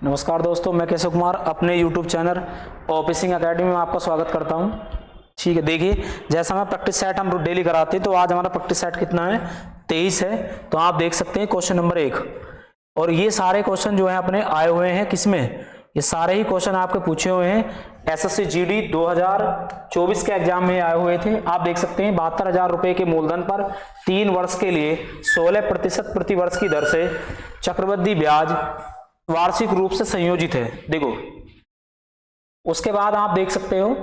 नमस्कार दोस्तों, मैं केशव कुमार अपने YouTube चैनल ऑफिसिंग एकेडमी में आपका स्वागत करता हूं। ठीक है, देखिए जैसा मैं प्रैक्टिस सेट हम डेली कराते हैं, तो आज हमारा प्रैक्टिस सेट कितना है 23 है। तो आप देख सकते हैं क्वेश्चन नंबर 1 और ये सारे क्वेश्चन जो है अपने आए हुए हैं किसमें, ये सारे ही क्वेश्चन आपके पूछे हुए हैं एसएससी जीडी 2024 के एग्जाम में आए हुए थे। आप देख सकते हैं 72,000 रुपए के मूलधन पर 3 वर्ष के लिए 16% प्रति वर्ष की दर से चक्रवृद्धि ब्याज वार्षिक रूप से संयोजित है। देखो उसके बाद आप देख सकते हो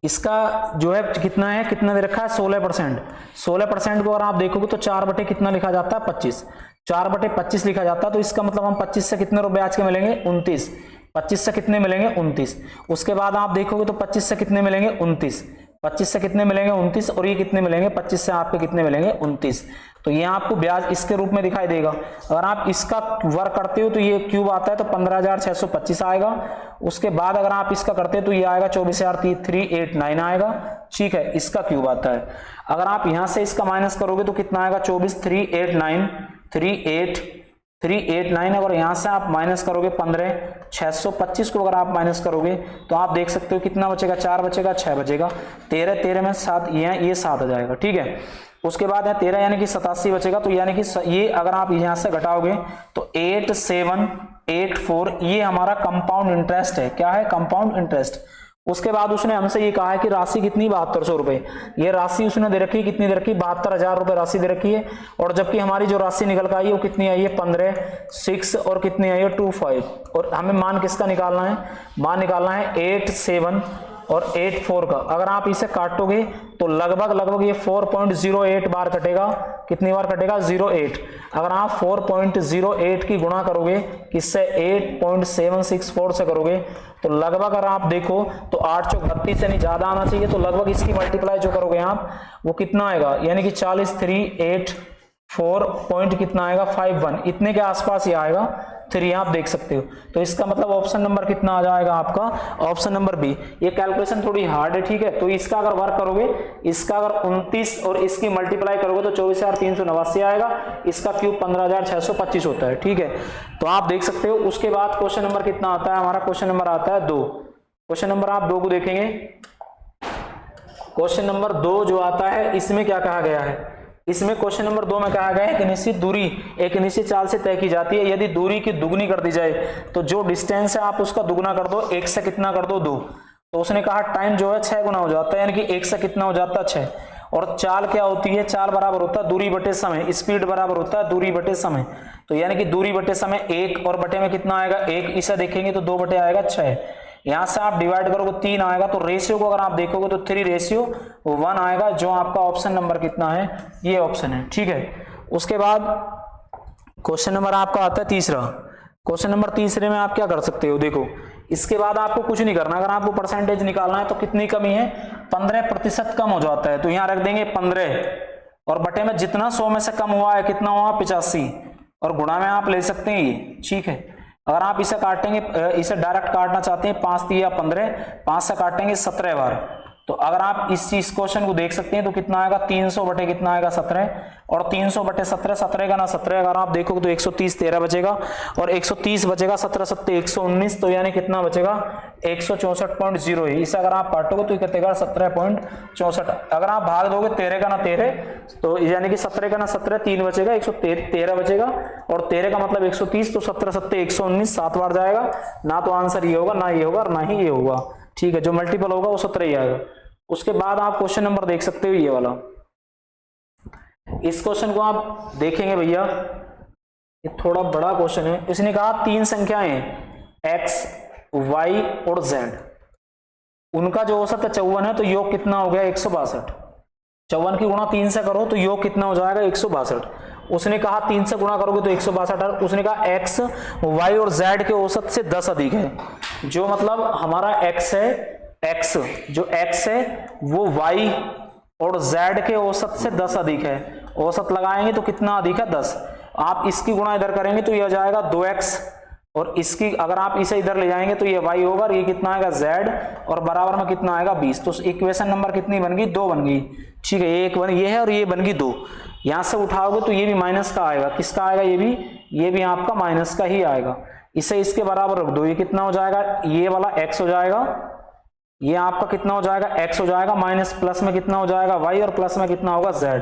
इसका जो है कितना है, कितना दे रखा है 16%। 16% को अगर आप देखोगे तो 4 बटे कितना लिखा जाता है 25, 4 बटे 25 लिखा जाता है। तो इसका मतलब हम 25 से कितने रुपए ब्याज के मिलेंगे 29, 25 से कितने मिलेंगे 29। उसके बाद आप देखोगे तो 25 से कितने मिलेंगे 29, 25 से कितने मिलेंगे 29 और ये कितने मिलेंगे 25 से आपके कितने मिलेंगे 29। तो ये आपको ब्याज इसके रूप में दिखाई देगा। अगर आप इसका वर्ग करते हो तो ये क्यूब आता है तो 15,625 आएगा। उसके बाद अगर आप इसका करते हो तो ये आएगा 24,389 आएगा। ठीक है, इसका क्यूब आता है। अगर आप यहां से इसका माइनस करोगे तो कितना आएगा 24,389 अगर यहां से आप माइनस करोगे 15,625 को अगर आप माइनस करोगे तो आप देख सकते हो कितना बचेगा, 4 बचेगा, 6 बचेगा, 13 में 7 ये 7 आ जाएगा। ठीक है, उसके बाद है 13 यानी कि 87 बचेगा। तो यानी कि ये अगर आप यहां से घटाओगे तो 8784 ये हमारा कंपाउंड इंटरेस्ट है। क्या है? Compound interest. उसके बाद उसने हमसे ये कहा है कि राशि कितनी 7200 रुपए। ये राशि उसने दे रखी है, कितनी दे रखी है 72,000 रुपए राशि दे रखी है। और जबकि हमारी जो राशि निकल कर आई है वो कितनी आई है 15,6 और कितनी आई है 25। और हमें मान किसका निकालना है? मान निकालना है 87 और 84 का। अगर आप इसे काटोगे तो लगभग ये 4.08 बार कटेगा। कितनी बार कटेगा? 08। अगर आप 4.08 की गुणा करोगे किससे 8.764 से करोगे तो लगभग अगर आप देखो तो 8 चौक 32 से नहीं ज्यादा आना चाहिए। तो लगभग इसकी मल्टीप्लाई जो करोगे आप वो कितना आएगा, यानी कि 43,384 पॉइंट कितना आएगा 51, इतने के आसपास ही आएगा 3। आप देख सकते हो। तो इसका मतलब ऑप्शन नंबर कितना आ जाएगा आपका? Option number B. ये कैलकुलेशन थोड़ी हार्ड है, ठीक है। तो इसका अगर वर्क करोगे, इसका अगर 29 और इसकी मल्टीप्लाई करोगे तो 24,389 आएगा। इसका क्यूब 15,625 होता है। ठीक है, तो आप देख सकते हो। उसके बाद क्वेश्चन नंबर कितना आता है हमारा? क्वेश्चन नंबर आता है 2। क्वेश्चन नंबर आप 2 को देखेंगे। क्वेश्चन नंबर 2 जो आता है इसमें क्या कहा गया है? इसमें क्वेश्चन नंबर 2 में कहा गया है कि निश्चित दूरी एक निश्चित चाल से तय की जाती है। यदि दूरी की दुगनी कर दी जाए तो जो डिस्टेंस है आप उसका दुगना कर दो, 1 से कितना कर दो 2। तो उसने कहा टाइम जो है 6 गुना हो जाता है, यानी कि 1 से कितना हो जाता है 6। और चाल क्या होती है? चाल बराबर होता है दूरी बटे समय, स्पीड बराबर होता है दूरी बटे समय। तो यानी कि दूरी बटे समय 1 और बटे में कितना आएगा 1, इसे देखेंगे तो 2 बटे आएगा 6। यहां से आप डिवाइड करोगे 3 आएगा। तो रेशियो को अगर आप देखोगे तो 3:1 आएगा, जो आपका ऑप्शन नंबर कितना है? ये ऑप्शन है। ठीक है, उसके बाद क्वेश्चन नंबर आपका आता है 3। क्वेश्चन नंबर 3 में आप क्या कर सकते हो? देखो इसके बाद आपको कुछ नहीं करना। अगर आपको परसेंटेज निकालना है तो कितनी कमी है 15% कम हो जाता है। तो यहां रख देंगे 15 और बटे में जितना 100 में से कम हुआ है कितना हुआ 85 और गुणा में आप ले सकते हैं ये। ठीक है, अगर आप इसे काटेंगे, इसे डायरेक्ट काटना चाहते हैं 5 3 या 15, 5 से काटेंगे 17 बार। तो अगर आप इस क्वेश्चन को देख सकते हैं तो कितना आएगा 300 बटे कितना आएगा 17 और 300 बटे 17, 17 का ना 17 अगर आप देखोगे तो 130 13 बचेगा और 130 बचेगा 17 7 119। तो यानी कितना बचेगा 164.0। इसे अगर आप काटोगे तो कितना 17.64। अगर आप भाग दोगे 13 का ना 13 तो यानी कि 17 का ना 17 3 बचेगा 113 बचेगा और 13 का मतलब 130। तो 17 7 119 7 बार जाएगा ना। तो आंसर ये होगा, ना ये होगा और ना ही ये होगा। ठीक है, जो मल्टीपल होगा वो 17 ही आएगा। उसके बाद आप क्वेश्चन नंबर देख सकते हो ये वाला। इस क्वेश्चन को आप देखेंगे भैया, ये थोड़ा बड़ा क्वेश्चन है। इसने कहा 3 संख्याएं x, y और z, उनका जो औसत 54 है तो योग कितना हो गया 162। 54 की गुणा 3 से करो तो योग कितना हो जाएगा 162। उसने कहा 3 से गुणा करोगे तो 162। उसने कहा x, y और z के औसत से 10 अधिक है। जो मतलब हमारा x है, x जो x है वो y और z के औसत से 10 अधिक है। औसत लगाएंगे तो कितना अधिक है 10। आप इसकी गुणा इधर करेंगे तो यह जाएगा 2x और इसकी अगर आप इसे इधर ले जाएंगे तो ये y होगा और ये कितना आएगा z और बराबर में कितना आएगा 20। तो इक्वेशन नंबर कितनी बन गई 2 बन गई। ठीक है, ये एक बन ये है और ये बन गई 2। यहां से उठाओगे तो ये भी माइनस का आएगा। किसका आएगा? ये भी आपका माइनस का ही आएगा। इसे इसके बराबर रख दो, ये कितना हो जाएगा, ये वाला x हो जाएगा, ये आपका कितना हो जाएगा, x हो जाएगा, माइनस प्लस में कितना हो जाएगा y, और प्लस में कितना होगा z,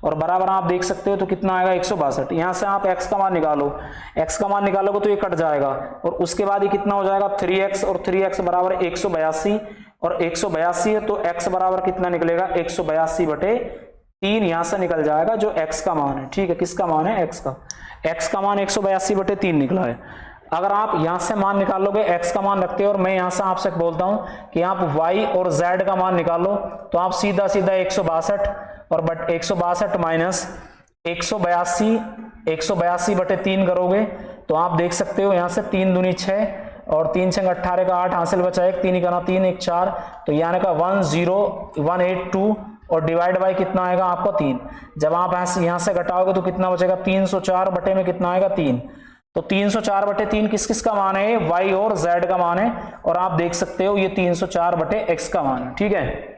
और बराबर आप देख सकते हो तो कितना आएगा 162। यहाँ से आप x का मान निकालो, x का मान निकालोगे तो ये कट जाएगा, और उसके बाद ये कितना हो जाएगा 3x, और 3x बराबर 182, और 182 है तो x बराबर कितना निकलेगा 182/3 यहाँ से निकल जाएगा, जो x का मान है। ठीक है, किसका मान है, x का मान 182/3 निकला है। अगर आप यहां से मान निकालोगे, x का मान रखते हो, और मैं यहां से आपसे बोलता हूं कि आप y और z का मान निकालो, तो आप सीधा सीधा 162 और 162 माइनस 182/3 करोगे तो आप देख सकते हो यहां से 3 दूनी 6 और 3 6 18 का 8 हासिल बचा, 1 3 का 3 1 4, तो यानी का 10182, और डिवाइड बाय कितना आएगा आपको 3। जब आप यहां से घटाओगे तो कितना बचेगा, 304 बटे में कितना आएगा 3, तो 304/3 किस किस का मान है, y और z का मान है, और आप देख सकते हो ये 304/x का मान है। ठीक है,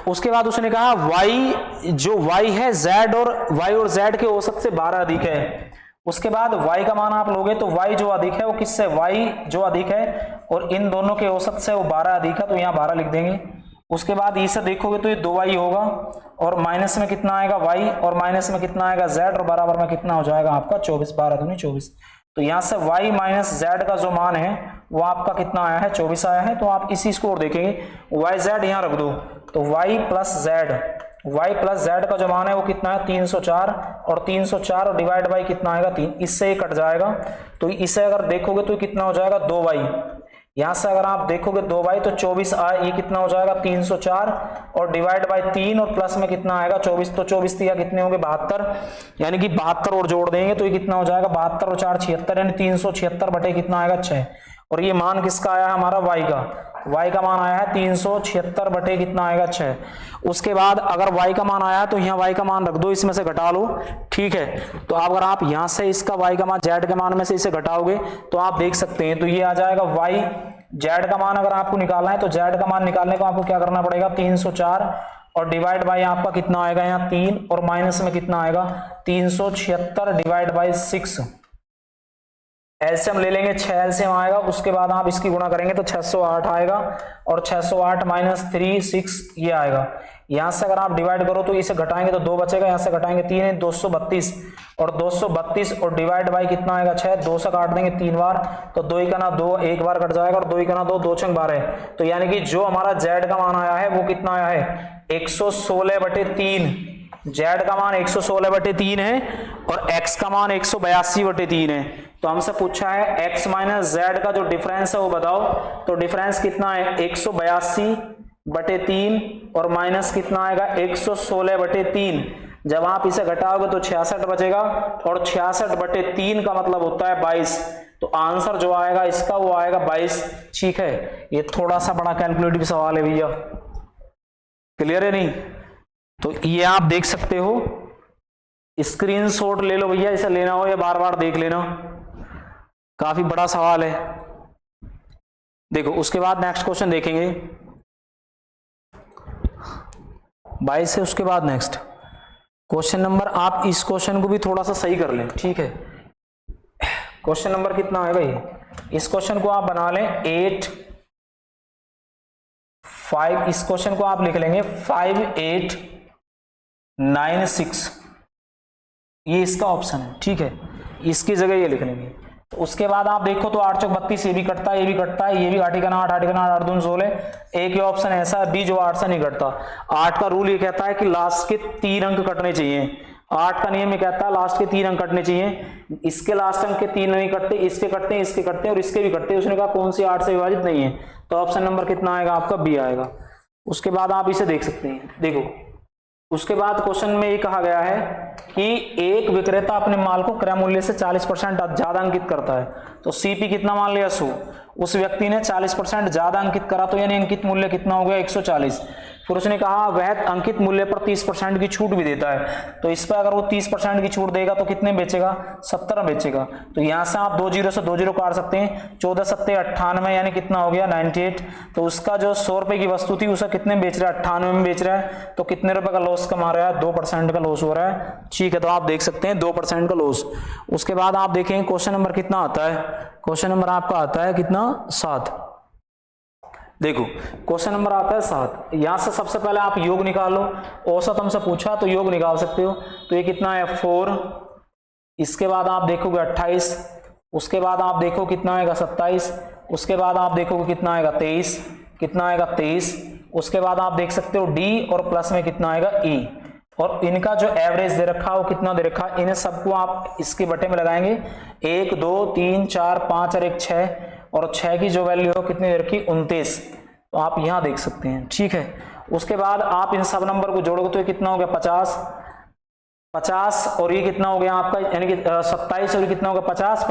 उसके बाद उसने कहा y, जो y है z और z के औसत से 12 अधिक है। उसके बाद y का मान आप लोगे तो y जो अधिक है वो किससे, y जो अधिक है और इन दोनों के औसत से वो 12 अधिक है, तो यहाँ 12 लिख देंगे। उसके बाद इसे देखोगे तो ये 2y होगा, और माइनस में कितना आएगा y, और माइनस में कितना आएगा z, और बराबर में कितना हो जाएगा आपका 24, 12 दूनी 24। तो यहाँ से y माइनस z का जो मान है वो आपका कितना आया है, 24 आया है। तो आप इसी स्कोर देखेंगे, y z यहाँ रख दो, तो y प्लस z का जो मान है वो कितना है 304, और 304 और डिवाइड बाई कितना आएगा 3, इससे ही कट जाएगा। तो इसे अगर देखोगे तो कितना हो जाएगा 2y, यहां से अगर आप देखोगे 2y तो 24 ये कितना हो जाएगा 304, और डिवाइड बाय 3, और प्लस में कितना आएगा 24, तो 24 या कितने होंगे 72, यानी कि 72 और जोड़ देंगे तो ये कितना हो जाएगा 72 और 4 76, यानी 376 बटे कितना आएगा 6। और ये मान किसका आया है हमारा y का मान आया है 376 बटे कितना आएगा 6। उसके बाद अगर y का मान आया तो यहाँ y का मान रख दो, इसमें से घटा लो। ठीक है, तो अगर आप यहाँ से इसका y का मान z के मान में से इसे घटाओगे तो आप देख सकते हैं, तो ये आ जाएगा y, z का मान अगर आपको निकालना है तो z का मान निकालने को आपको क्या करना पड़ेगा 304, और डिवाइड बाय आपका कितना आएगा यहाँ 3, और माइनस में कितना आएगा 376 डिवाइड बाय 6। एलसीएम ले लेंगे, 6 एलसीएम आएगा। उसके बाद आप इसकी गुणा करेंगे तो 608 आएगा, और 608 माइनस 3 6 ये आएगा। यहां से अगर आप डिवाइड करो तो इसे घटाएंगे तो 2 बचेगा, यहां से घटाएंगे 3 है 232, और 232 और डिवाइड बाई कितना आएगा 6, 2 से काट देंगे 3 बार, तो 2 का ना 2 एक बार कट जाएगा, और 2 का ना 2 2 6 12। तो यानी कि जो हमारा जेड का मान आया है वो कितना आया है 116/3। जेड का मान 116/3 है और x का मान 182/3 है। तो हमसे पूछा है x माइनस जेड का जो डिफरेंस है वो बताओ, तो डिफरेंस कितना है 182/3 और माइनस कितना आएगा 116/3। जब आप इसे घटाओगे तो 66 बचेगा, और 66/3 का मतलब होता है 22। तो आंसर जो आएगा इसका वो आएगा 22। ठीक है, ये थोड़ा सा बड़ा कैलकुलेटिव सवाल है भैया, क्लियर है नहीं? तो ये आप देख सकते हो, स्क्रीनशॉट ले लो भैया, इसे लेना हो या बार बार देख लेना, काफी बड़ा सवाल है। देखो उसके बाद नेक्स्ट क्वेश्चन देखेंगे 22 है। उसके बाद नेक्स्ट क्वेश्चन नंबर, आप इस क्वेश्चन को भी थोड़ा सा सही कर लें। ठीक है, क्वेश्चन नंबर कितना है भाई, इस क्वेश्चन को आप बना लें 8 5, इस क्वेश्चन को आप लिख लेंगे 5896, ये इसका ऑप्शन है। ठीक है, इसकी जगह ये लिख लेंगे। तो उसके बाद आप देखो तो 8 चौक 32, ये भी कटता है, ये भी कटता है, ये भी 8 का 8 8 का 8 8 दून 16। एक ही ऑप्शन ऐसा है बी जो 8 से नहीं कटता। 8 का रूल ये कहता है कि लास्ट के 3 अंक कटने चाहिए। 8 का नियम ये कहता है लास्ट के 3 अंक कटने चाहिए। इसके लास्ट अंक के 3 नहीं कटते, इसके कटते हैं, इसके कटते हैं और इसके भी कटते हैं। उसने कहा कौन सी 8 से विभाजित नहीं है, तो ऑप्शन नंबर कितना आएगा आपका बी आएगा। उसके बाद आप इसे देख सकते हैं। देखो उसके बाद क्वेश्चन में ये कहा गया है कि एक विक्रेता अपने माल को क्रय मूल्य से 40% ज्यादा अंकित करता है, तो सीपी कितना मान लिया 100, उस व्यक्ति ने 40% ज्यादा अंकित करा, तो यानी अंकित मूल्य कितना हो गया 140। फिर उसने कहा वह अंकित मूल्य पर 30% की छूट भी देता है, तो इस पर अगर वो 30% की छूट देगा तो कितने बेचेगा, 70 बेचेगा। तो यहाँ से आप 20 से 20 काट सकते हैं, 14 सत्ते 98 यानी कितना हो गया 98। तो उसका जो 100 रुपए की वस्तु थी उसे कितने बेच रहा है, 98 में बेच रहा है, तो कितने रुपए का लॉस कमा रहा है, 2% का लॉस हो रहा है। ठीक है, तो आप देख सकते हैं 2% का लॉस। उसके बाद आप देखेंगे क्वेश्चन नंबर कितना आता है, क्वेश्चन नंबर आपका आता है कितना, 7। देखो क्वेश्चन नंबर आता है 7। यहां से सबसे पहले आप योग निकालो, औसत हमसे पूछा तो योग निकाल सकते हो। तो ये कितना है 4, इसके बाद आप देखोगे 28, उसके बाद आप देखो कितना आएगा 27, उसके बाद आप देखोगे कितना आएगा 23, कितना आएगा 23, उसके बाद आप देख सकते हो डी और प्लस में कितना आएगा ई, और इनका जो एवरेज दे रखा है वो कितना दे रखा है, इन्हें सबको आप इसके बटे में लगाएंगे, 1 2 3 4 5 और 1 6, और 6 की जो वैल्यू हो कितनी दे रखी 29, तो आप यहां देख सकते हैं। ठीक है, उसके बाद आप इन सब नंबर को जोड़ोगे तो ये कितना हो गया 50 और ये कितना हो गया आपका, यानी कि 27 और ये कितना हो गया 50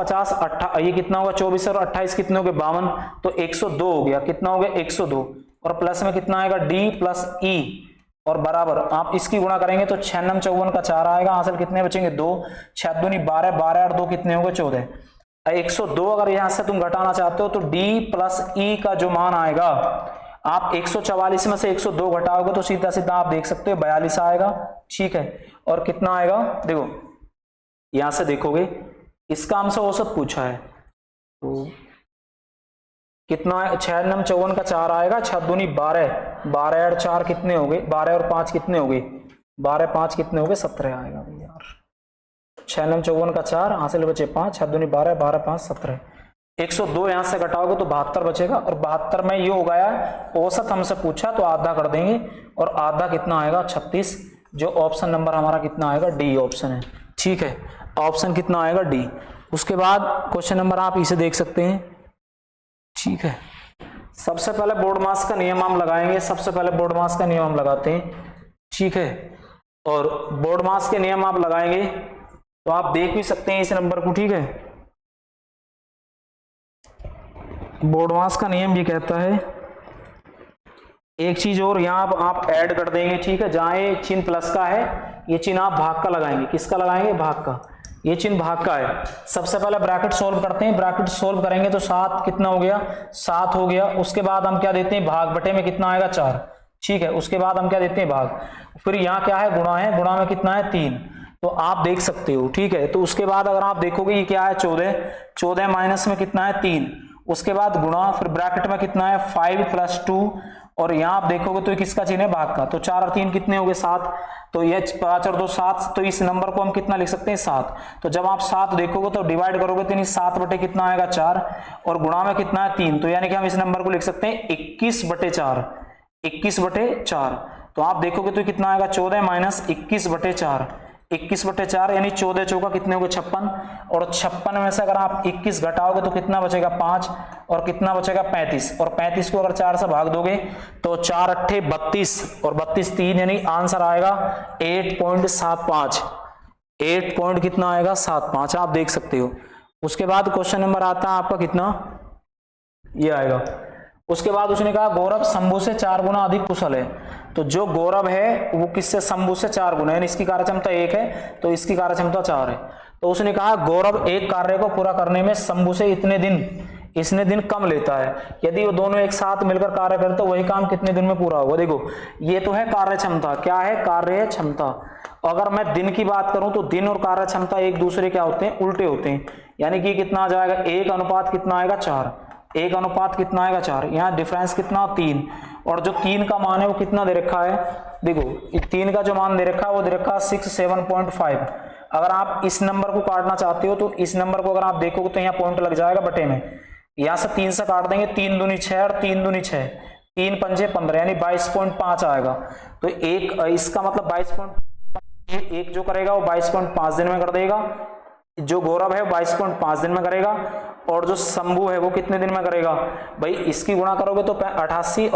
ये कितना होगा 24 और 28 कितने हो गए 52, तो 102 हो गया, कितना हो गया 102, और प्लस में कितना आएगा डी प्लस ई, और बराबर आप इसकी गुणा करेंगे तो 6 9 54 का 4 आएगा, हासिल कितने बचेंगे 2, 6 दूनी 12, 12 और 2 कितने हो गए 14। 102 अगर यहां से तुम घटाना चाहते हो तो d प्लस ई का जो मान आएगा, आप 144 में से 102 घटाओगे तो सीधा सीधा आप देख सकते हो 42 आएगा। ठीक है, और कितना आएगा, देखो यहां से देखोगे इसका हमसे औसत पूछा है, तो कितना है 6 9 54 का 4 आएगा, 6 दूनी 12, 12 और 4 कितने हो गए, 12 और 5 कितने हो गए, 12 5 कितने हो गए 17 आएगा भाई यार, 6 9 54 का 4, हासिल बचे 5, 6 दूनी 12, 12 5 17, 102 यहां से घटाओगे तो 72 बचेगा, और 72 में ये हो गया औसत हमसे पूछा तो आधा कर देंगे, और आधा कितना आएगा 36, जो ऑप्शन नंबर हमारा कितना आएगा डी ऑप्शन है। ठीक है, ऑप्शन कितना आएगा डी। उसके बाद क्वेश्चन नंबर आप इसे देख सकते हैं। ठीक है, सबसे पहले बोर्ड मास का नियम हम लगाएंगे, सबसे पहले बोर्ड मास का नियम हम लगाते हैं। ठीक है, और बोर्ड मास के नियम आप लगाएंगे तो आप देख भी सकते हैं इस नंबर को। ठीक है, बोर्ड मास का नियम भी कहता है, एक चीज और यहां आप ऐड कर देंगे। ठीक है, जहां ये चिन्ह प्लस का है ये चिन्ह आप भाग का लगाएंगे, किसका लगाएंगे, भाग का, ये चिन्ह भाग का है। सबसे पहले ब्रैकेट सोल्व करते हैं, ब्रैकेट सोल्व करेंगे तो 7 कितना हो गया 7 हो गया, उसके बाद हम क्या देते हैं भाग, बटे में कितना आएगा 4। ठीक है, उसके बाद हम क्या देते हैं भाग, फिर यहाँ क्या है गुणा है, गुणा में कितना है 3, तो आप देख सकते हो। ठीक है, तो उसके बाद अगर आप देखोगे ये क्या है 14, 14 माइनस में कितना है 3, उसके बाद गुणा, फिर ब्रैकेट में कितना है 5 + 2, और यहां आप देखोगे तो किसका चिन्ह है भाग का, तो 4 और 3 कितने हो गए 7, तो ये 5 और 2 7, तो इस नंबर को हम कितना लिख सकते हैं 7। तो जब आप 7 देखोगे तो डिवाइड करोगे तो 7 बटे कितना आएगा 4, और गुणा में कितना है 3, तो यानी कि हम इस नंबर को लिख सकते हैं 21/4, 21/4। तो आप देखोगे तो कितना आएगा 14 माइनस 21/4, 21/4 यानी 14 चौका कितने हो गए 56, और 56 में से अगर आप 21 घटाओगे तो कितना बचेगा 5, और कितना बचेगा 35, और 35 को अगर 4 से भाग दोगे तो 4 अट्ठे 32, और 32 3, यानी आंसर आएगा 8.75, 8 पॉइंट कितना आएगा 75, आप देख सकते हो। उसके बाद क्वेश्चन नंबर आता है आपका कितना, ये आएगा। उसके बाद उसने कहा गौरव शंभू से 4 गुना अधिक कुशल है, तो जो गौरव है वो किससे, शंभू से 4 गुना, यानी इसकी कार्यक्षमता 1 है तो इसकी कार्यक्षमता 4 है। तो उसने कहा गौरव एक कार्य को पूरा करने में शंभू से इतने दिन कम लेता है, यदि वो दोनों एक साथ मिलकर कार्य करते तो वही काम कितने दिन में पूरा होगा। देखो ये तो है कार्य क्षमता, क्या है कार्य क्षमता, अगर मैं दिन की बात करूं तो दिन और कार्य क्षमता एक दूसरे क्या होते हैं, उल्टे होते हैं, यानी कि कितना आ जाएगा 1 अनुपात कितना आएगा 4, 1 अनुपात कितना आएगा 4, यहाँ डिफरेंस कितना 3, और जो 3 का मान है वो कितना दे रखा है, देखो 3 का जो मान दे रखा है वो दे रखा है 67.5। अगर आप इस नंबर को काटना चाहते हो तो इस नंबर को अगर आप देखोगे तो यहाँ पॉइंट लग जाएगा बटे में, यहाँ से 3 से काट देंगे, 3 दूनी 6 और 3 दूनी 6, 3 पंजे 15, यानी 22.5 आएगा। तो एक इसका मतलब 22.5, एक जो करेगा वो 22.5 दिन में कर देगा, जो गौरव है 22.5 दिन में करेगा, और जो शंभू है वो कितने दिन में करेगा भाई, इसकी गुणा करोगे तो 88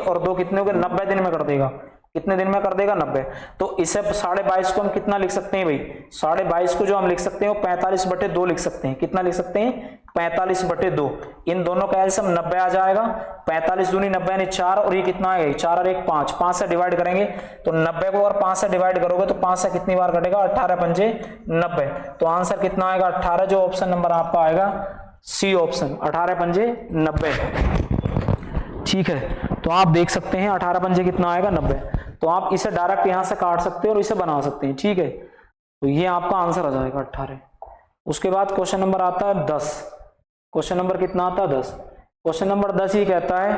और 2 कितने हो गए 90 दिन में कर देगा, कितने दिन में कर देगा 90। तो इसे 22.5 को हम कितना लिख सकते हैं भाई, 22.5 को जो हम लिख सकते हैं वो 45/2 लिख सकते हैं। कितना लिख सकते हैं, 45/2। इन दोनों का एलसीएम 90 आ जाएगा। 45 दूनी 90 यानी 4, और ये कितना है 4 और 1 5, 5 से डिवाइड करेंगे तो 90 को अगर 5 से डिवाइड करोगे तो 5 से कितनी बार कटेगा, 18 पंजे 90। तो आंसर कितना आएगा 18, जो ऑप्शन नंबर आपका आएगा सी ऑप्शन, 18 पंजे 90। ठीक है, तो आप देख सकते हैं 18 पंजे कितना आएगा 90। तो आप इसे डायरेक्ट यहां से काट सकते हो और इसे बना सकते हैं। ठीक है, तो ये आपका आंसर आ जाएगा 18। उसके बाद क्वेश्चन नंबर आता है 10। क्वेश्चन नंबर कितना आता है 10। क्वेश्चन नंबर 10 ही कहता है,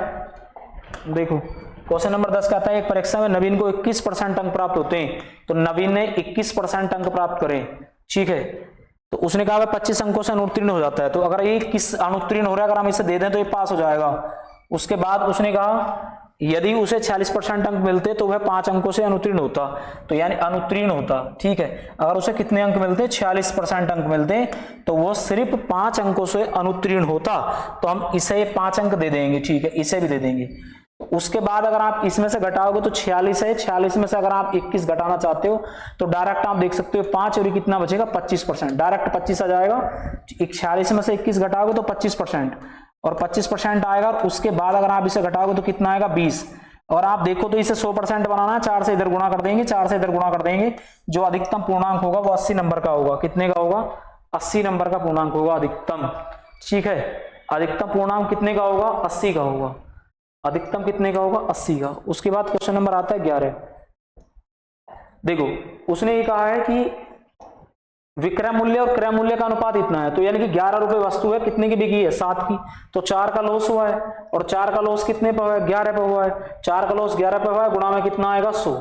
देखो क्वेश्चन नंबर 10 कहता है एक परीक्षा में नवीन को 21% अंक प्राप्त होते हैं। तो नवीन ने 21% अंक प्राप्त करे। ठीक है, तो उसने कहा 25 अंकों से अनुत्तीर्ण हो जाता है। तो अगर ये 21 अनुत्तीर्ण हो रहा है, अगर हम इसे दे दें तो ये पास हो जाएगा। उसके बाद उसने कहा यदि उसे 40% अंक मिलते तो वह 5 अंकों से अनुत्तीर्ण होता, तो यानी अनुत्तीर्ण होता। ठीक है, अगर उसे कितने अंक मिलते, 46% अंक मिलते, तो वो सिर्फ 5 अंकों से अनुत्तीर्ण होता। तो हम इसे 5 अंक दे देंगे। ठीक है, इसे भी दे देंगे। उसके बाद अगर आप इसमें से घटाओगे तो 46 है, 46 में से अगर आप 21 घटाना चाहते हो तो डायरेक्ट आप देख सकते हो 5 और कितना बचेगा 25%, डायरेक्ट 25 आ जाएगा। 46 में से 21 घटाओगे तो 25% और 25% आएगा। उसके बाद अगर आप इसे घटाओगे तो कितना आएगा 20। और आप देखो तो इसे 100% बनाना है, 4 से इधर गुणा कर देंगे, 4 से इधर गुणा कर देंगे। जो अधिकतम पूर्णांक होगा वो 80 नंबर का होगा। कितने का होगा, 80 नंबर का पूर्णांक होगा अधिकतम। ठीक है, अधिकतम पूर्णांक कितने का होगा, 80 का होगा। अधिकतम कितने का होगा, 80 का। उसके बाद क्वेश्चन नंबर आता है 11। देखो उसने ये कहा है कि विक्रय मूल्य और क्रय मूल्य का अनुपात इतना है। तो यानी कि 11 रुपए वस्तु है, कितने की बिकी है, 7 की। तो 4 का लॉस हुआ है, और 4 का लॉस कितने पे हुआ है, 11 पे हुआ है। 4 का लॉस 11 पे हुआ है, गुणा में कितना आएगा 100,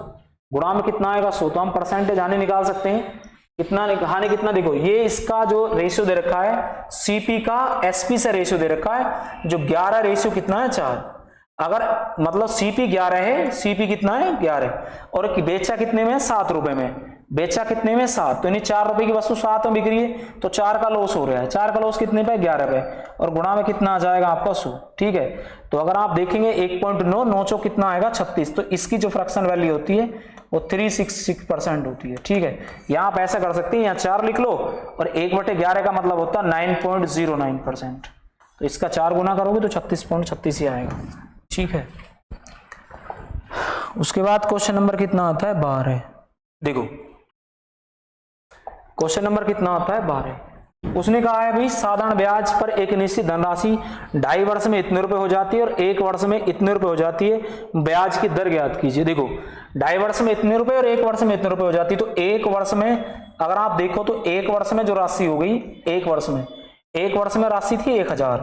गुणा में कितना आएगा 100। तो हम परसेंटेज हानि निकाल सकते हैं। कितना हानि कितना, देखो ये इसका जो रेशियो दे रखा है सीपी का एसपी से रेशियो दे रखा है, जो 11 रेशियो कितना है 4। अगर मतलब सीपी 11 है, सीपी कितना है 11, और बेचा कितने में, 7 रुपए में। बेचा कितने में 7, तो यानी 4 रुपए की वस्तु 7 में बिक रही है, तो 4 का लॉस हो रहा है। 4 का लॉस कितने पे, 11 पे, और गुणा में कितना आ जाएगा आपका 100। ठीक है, तो अगर आप देखेंगे 1.9 9 चौक कितना आएगा 36। तो इसकी जो फ्रैक्शन वैल्यू होती है वो 366% होती है। ठीक है, यहाँ आप ऐसा कर सकते हैं, यहाँ 4 लिख लो और 1/11 का मतलब होता है 9.09%। तो इसका 4 गुना करोगे तो 36.36 ही आएगा। ठीक है, उसके बाद क्वेश्चन नंबर कितना आता है 12। देखो क्वेश्चन नंबर कितना आता है 12। उसने कहा है भाई साधारण ब्याज पर एक निश्चित धनराशि 2.5 वर्ष में इतने रुपए हो जाती है और 1 वर्ष में इतने रुपए हो जाती है, ब्याज की दर ज्ञात कीजिए। देखो 2.5 वर्ष में इतने रुपए और 1 वर्ष में इतने रुपए हो जाती है। तो 1 वर्ष में अगर आप देखो तो 1 वर्ष में जो राशि हो गई, 1 वर्ष में राशि थी 1000,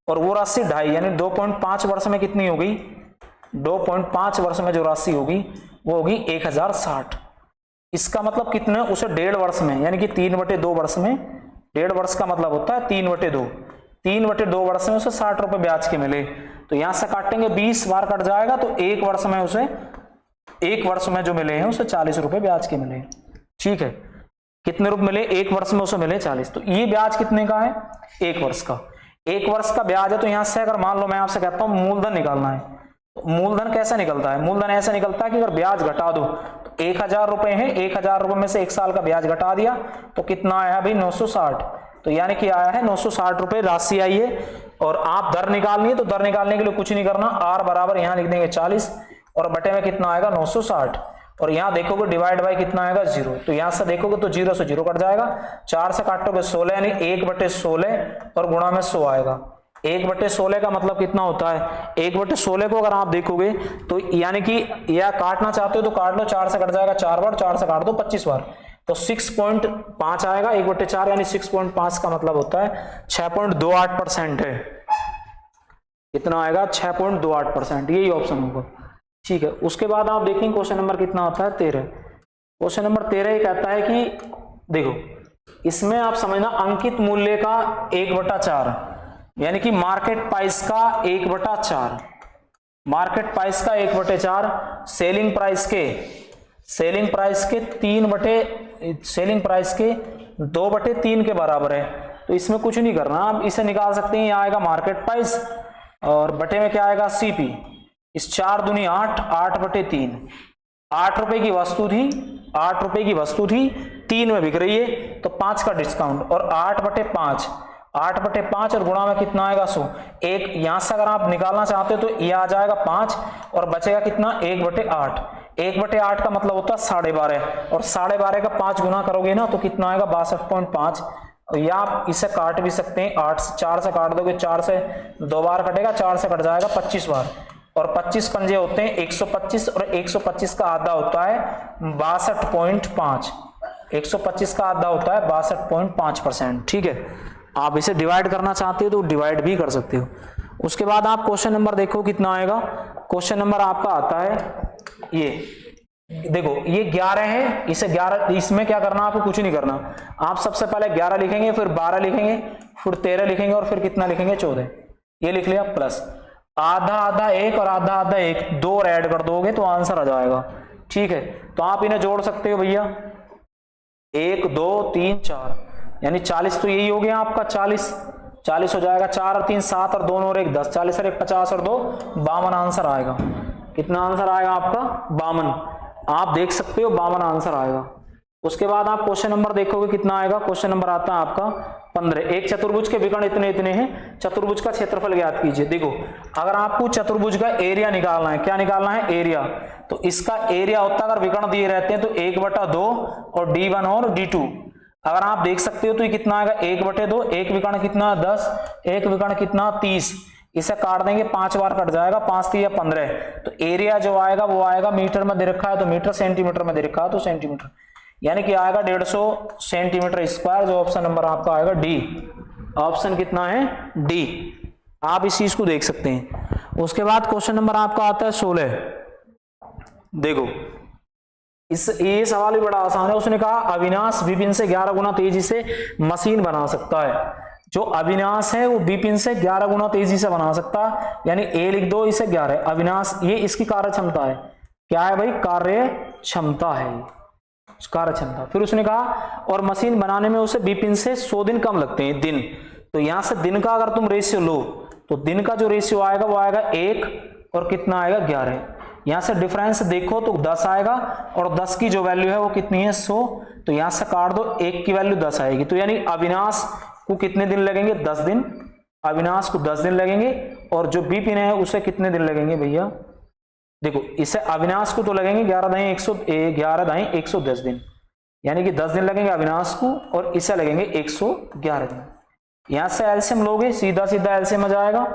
और वो राशि 2.5 यानी 2.5 वर्ष में कितनी हो गई, 2.5 वर्ष में जो राशि होगी वो होगी 1060। इसका मतलब कितना, उसे 1.5 वर्ष में यानी कि 3/2 वर्ष में, 1.5 वर्ष का मतलब होता है 3/2, 3/2 वर्ष में उसे 60 रुपए ब्याज के मिले। तो यहां से काटेंगे 20 बार कट जाएगा, तो 1 वर्ष में उसे, 1 वर्ष में जो मिले हैं उसे 40 रुपए ब्याज के मिले। ठीक है, कितने रुपए मिले, 1 वर्ष में उसे मिले 40। तो ये ब्याज कितने का है, 1 वर्ष का। 1 वर्ष का ब्याज है, तो यहां से अगर मान लो मैं आपसे कहता हूं मूलधन निकालना है, तो मूलधन कैसे निकलता है, मूलधन ऐसा निकलता है कि अगर ब्याज घटा दो तो 1000 रुपए है, 1000 रुपए में से 1 साल का ब्याज घटा दिया तो कितना आया भाई 960। तो यानी कि आया है 960 रुपए राशि आई है। और आप दर निकालनी है, तो दर निकालने के लिए कुछ नहीं करना, आर बराबर यहां लिख देंगे 40 और बटे में कितना आएगा 960, और यहां देखोगे डिवाइड बाय कितना आएगा 0। तो यहां से देखोगे तो 0 से 0 कट जाएगा, 4 से काटोगे 16 यानी 1/16 और गुणा में 100 आएगा। 1/16 का मतलब कितना होता है, 1/16 को अगर आप देखोगे तो यानी कि या काटना चाहते हो तो काट लो, 4 से कट जाएगा 4 बार, 4 से काट दो 25 बार, तो 6.5 आएगा 1/4 यानी 6.5 का मतलब होता है 6.28% है। कितना आएगा 6.28%, यही ऑप्शन होगा। ठीक है, उसके बाद आप देखेंगे क्वेश्चन नंबर कितना आता है 13। क्वेश्चन नंबर 13 ये कहता है कि देखो इसमें आप समझना अंकित मूल्य का 1/4 यानी कि मार्केट प्राइस का 1/4, मार्केट प्राइस का 1/4 सेलिंग प्राइस के 2/3 के बराबर है। तो इसमें कुछ नहीं करना, आप इसे निकाल सकते हैं। यहाँ आएगा मार्केट प्राइस और बटे में क्या आएगा सीपी, इस 4 दूनी 8, 8/3, 8 रुपए की वस्तु थी, 8 रुपए की वस्तु थी, 3 में बिक रही है, तो 5 का डिस्काउंट, और 8/5, 8/5 और गुणा में कितना आएगा 100। एक यहां से अगर आप निकालना चाहते हो तो ये आ जाएगा 5 और बचेगा कितना 1/8। 1/8 का मतलब होता है 12.5, और 12.5 का 5 गुना करोगे ना तो कितना आएगा 62.5। या आप इसे काट भी सकते हैं, 8 से 4 से काट दोगे, 4 से 2 बार कटेगा, 4 से कट जाएगा 25 बार, और 25 पंजे होते हैं 125, और 125 का आधा होता है 62.5। 125 का आधा होता है 62.5%। ठीक है, आप इसे डिवाइड करना चाहते हो तो डिवाइड भी कर सकते हो। उसके बाद आप क्वेश्चन नंबर देखो कितना आएगा। क्वेश्चन नंबर आपका आता है ये, देखो ये 11 है, इसे 11, इसमें क्या करना आपको, कुछ नहीं करना, आप सबसे पहले 11 लिखेंगे, फिर 12 लिखेंगे, फिर 13 लिखेंगे, और फिर कितना लिखेंगे 14, ये लिख लिया, प्लस आधा आधा 1 और आधा आधा 1, 2 और ऐड कर दोगे तो आंसर आ जाएगा। ठीक है, तो आप इन्हें जोड़ सकते हो भैया, 1 2 3 4, यानी 40, तो यही हो गया आपका 40 हो जाएगा, 4 और 3 7 और 2 और 1 10, 40 और 1 50 और 2 52 आंसर आएगा। कितना आंसर आएगा आपका 52, आप देख सकते हो 52 आंसर आएगा। उसके बाद आप क्वेश्चन नंबर देखोगे कितना आएगा। क्वेश्चन नंबर आता है आपका 15। एक चतुर्भुज के विकर्ण इतने इतने हैं, चतुर्भुज का क्षेत्रफल ज्ञात कीजिए। देखो अगर आपको चतुर्भुज का एरिया निकालना है, क्या निकालना है, एरिया, तो इसका एरिया होता है, अगर विकर्ण दिए रहते हैं तो 1/2 और D1 और D2। अगर आप देख सकते हो तो ये कितना आएगा 1/2, एक विकर्ण कितना 10, एक विकर्ण कितना 30, इसे काट देंगे 5 बार कट जाएगा, 5 3 15, तो एरिया जो आएगा वो आएगा, मीटर में दे रखा है तो मीटर, सेंटीमीटर में दे रखा है तो सेंटीमीटर, यानी कि आएगा 150 सेंटीमीटर स्क्वायर, जो ऑप्शन नंबर आपका आएगा डी। ऑप्शन कितना है डी, आप इस चीज को देख सकते हैं। उसके बाद क्वेश्चन नंबर आपका आता है 16। देखो ये सवाल भी बड़ा आसान है। उसने कहा अविनाश विपिन से 11 गुना तेजी से मशीन बना सकता है। जो अविनाश है वो विपिन से 11 गुना तेजी से बना सकता है, यानी ए लिख दो, इसे 11 अविनाश, ये इसकी कार्य क्षमता है। क्या है भाई, कार्य क्षमता है, कार्य क्षमता। फिर उसने कहा और मशीन बनाने में उसे विपिन से 100 दिन कम लगते हैं, दिन। तो यहां से दिन का अगर तुम रेशियो लो तो दिन का जो रेशियो आएगा वो आएगा 1 और कितना आएगा 11। यहां से डिफरेंस देखो तो 10 आएगा, और 10 की जो वैल्यू है वो कितनी है 100, तो यहां से काट दो, 1 की वैल्यू 10 आएगी। तो यानी अविनाश को कितने दिन लगेंगे 10 दिन, अविनाश को 10 दिन लगेंगे, और जो विपिन है उसे कितने दिन लगेंगे भैया, देखो इसे अविनाश को तो लगेंगे 11 दाएं 110 दिन, यानी कि 10 दिन लगेंगे अविनाश को और इसे लगेंगे 111 दिन। यहां से एलसीएम लोगे, सीधा सीधा एलसीएम आ जाएगा,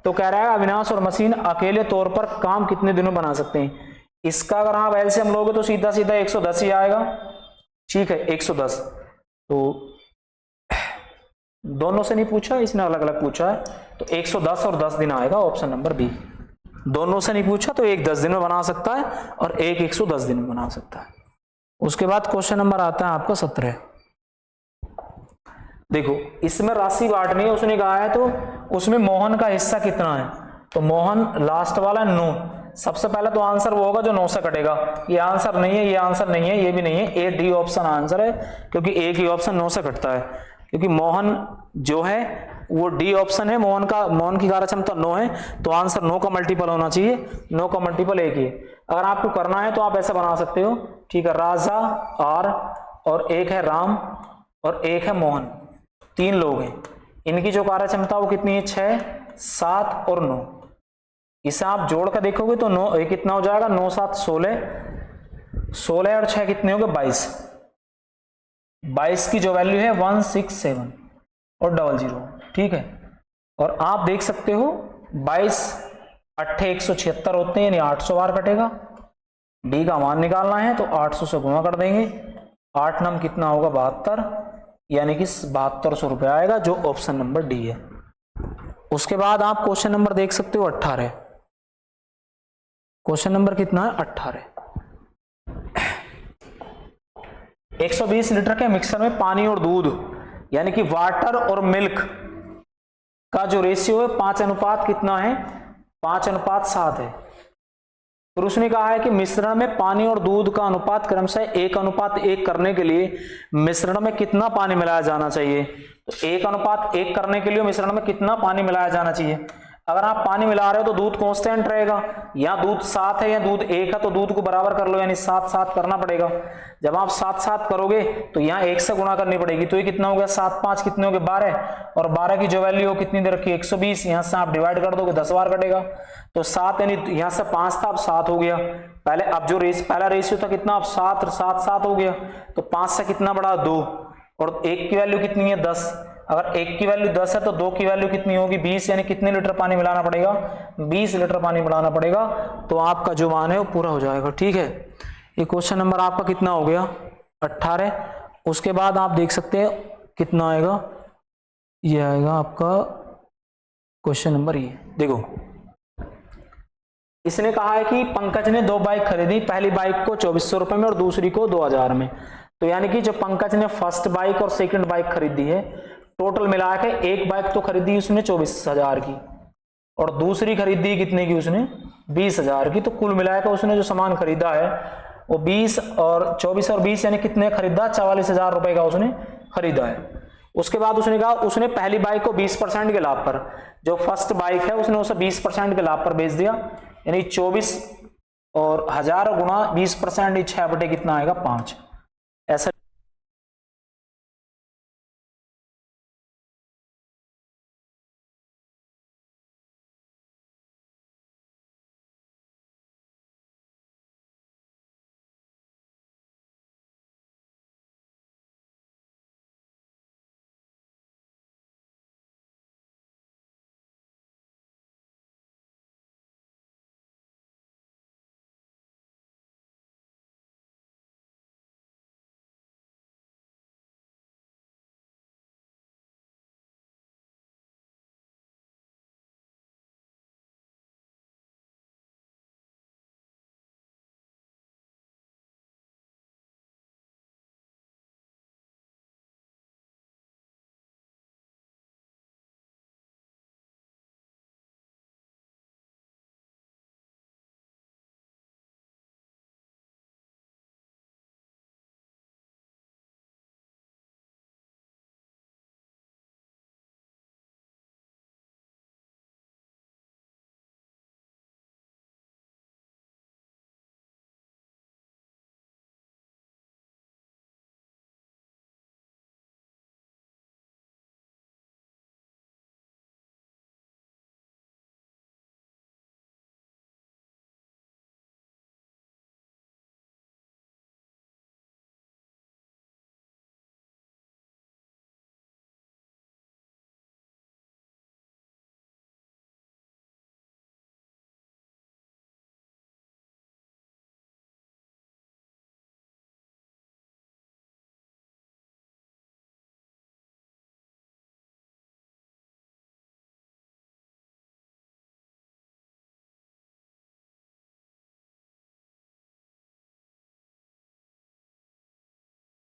तो कह रहा है अविनाश और मशीन अकेले तौर पर काम कितने दिनों बना सकते हैं। इसका अगर आप एलसीएम लोगे तो सीधा सीधा 110 ही आएगा। ठीक है 110, तो दोनों से नहीं पूछा, इसने अलग अलग पूछा है, तो 110 और 10 दिन आएगा, ऑप्शन नंबर बी। दोनों से नहीं पूछा तो एक 10 दिन में बना सकता है और एक 110 दिन में बना सकता है। उसके बाद क्वेश्चन नंबर आता है आपका 17। देखो इसमें राशि बांटनी है, उसने कहा है, तो उसमें मोहन का हिस्सा कितना है, तो मोहन लास्ट वाला 9। सबसे पहले तो आंसर वो होगा जो 9 से कटेगा, ये आंसर नहीं है, ये आंसर नहीं है, ये भी नहीं है, ए डी ऑप्शन आंसर है, क्योंकि एक ही ऑप्शन 9 से कटता है, क्योंकि मोहन जो है वो डी ऑप्शन है, मोहन की कार्य क्षमता 9 है, तो आंसर 9 का मल्टीपल होना चाहिए, 9 का मल्टीपल 1 ही है। अगर आपको करना है तो आप ऐसा बना सकते हो। ठीक है, राजा आर और एक है राम और एक है मोहन, 3 लोग हैं, इनकी जो कार्य क्षमता वो कितनी है 6 7 और 9। इसे आप जोड़ कर देखोगे तो 9 ये कितना हो जाएगा, 9 7 16, 16 और 6 कितने हो गए 22। 22 की जो वैल्यू है 167 और 00। ठीक है, और आप देख सकते हो 22 8 176 होते हैं, यानी 800 बार कटेगा। डी का मान निकालना है तो 800 से गुणा कर देंगे, 8 नम कितना होगा 72, यानी कि 7200 रुपये आएगा, जो ऑप्शन नंबर डी है। उसके बाद आप क्वेश्चन नंबर देख सकते हो 18। क्वेश्चन नंबर कितना है 18। 120 लीटर के मिक्सर में पानी और दूध, यानी कि वाटर और मिल्क का जो रेशियो है 5 अनुपात कितना है 5:7 है। फिर उसने कहा है कि मिश्रण में पानी और दूध का अनुपात क्रमशः 1:1 करने के लिए मिश्रण में कितना पानी मिलाया जाना चाहिए। तो 1:1 करने के लिए मिश्रण में कितना पानी मिलाया जाना चाहिए। अगर आप पानी मिला रहे हो तो दूध कांस्टेंट रहेगा, या दूध 7 है या दूध 1 है तो दूध को बराबर कर लो, यानी 7 7 करना पड़ेगा। जब आप 7 7 करोगे तो यहाँ 1 से गुणा करनी पड़ेगी, तो ये कितना हो गया 7 5 कितने हो गए 12, और 12 की जो वैल्यू हो कितनी दे रखी है 120, यहाँ से आप डिवाइड कर दोगे 10 बार कटेगा, तो 7 यानी यहाँ से 5 था अब 7 हो गया। पहले अब जो पहला रेशियो था कितना, अब 7 7 7 हो गया, तो 5 से कितना बढ़ा 2, और 1 की वैल्यू कितनी है 10, अगर 1 की वैल्यू 10 है तो 2 की वैल्यू कितनी होगी 20, यानी कितने लीटर पानी मिलाना पड़ेगा 20 लीटर पानी मिलाना पड़ेगा, तो आपका जो मान है वो पूरा हो जाएगा। ठीक है, ये क्वेश्चन नंबर आपका कितना हो गया 18। उसके बाद आप देख सकते हैं कितना आएगा, ये आएगा आपका क्वेश्चन नंबर ये देखो, इसने कहा है कि पंकज ने 2 बाइक खरीदी, पहली बाइक को 2400 रुपए में और दूसरी को 2000 में। तो यानी कि जो पंकज ने फर्स्ट बाइक और सेकंड बाइक खरीदी है, टोटल मिला के एक बाइक तो खरीदी उसने 24,000 की और दूसरी खरीदी कितने की उसने 20,000 की, तो कुल मिलाकर उसने जो सामान खरीदा है वो 20 और 24 और 20 यानी कितने खरीदा 44,000 रुपए का उसने खरीदा है। उसके बाद उसने कहा उसने पहली बाइक को 20% के लाभ पर, जो फर्स्ट बाइक है उसने उसे 20% के लाभ पर बेच दिया, यानी 24 और 1000 गुणा 20% 6 बटे कितना आएगा 5।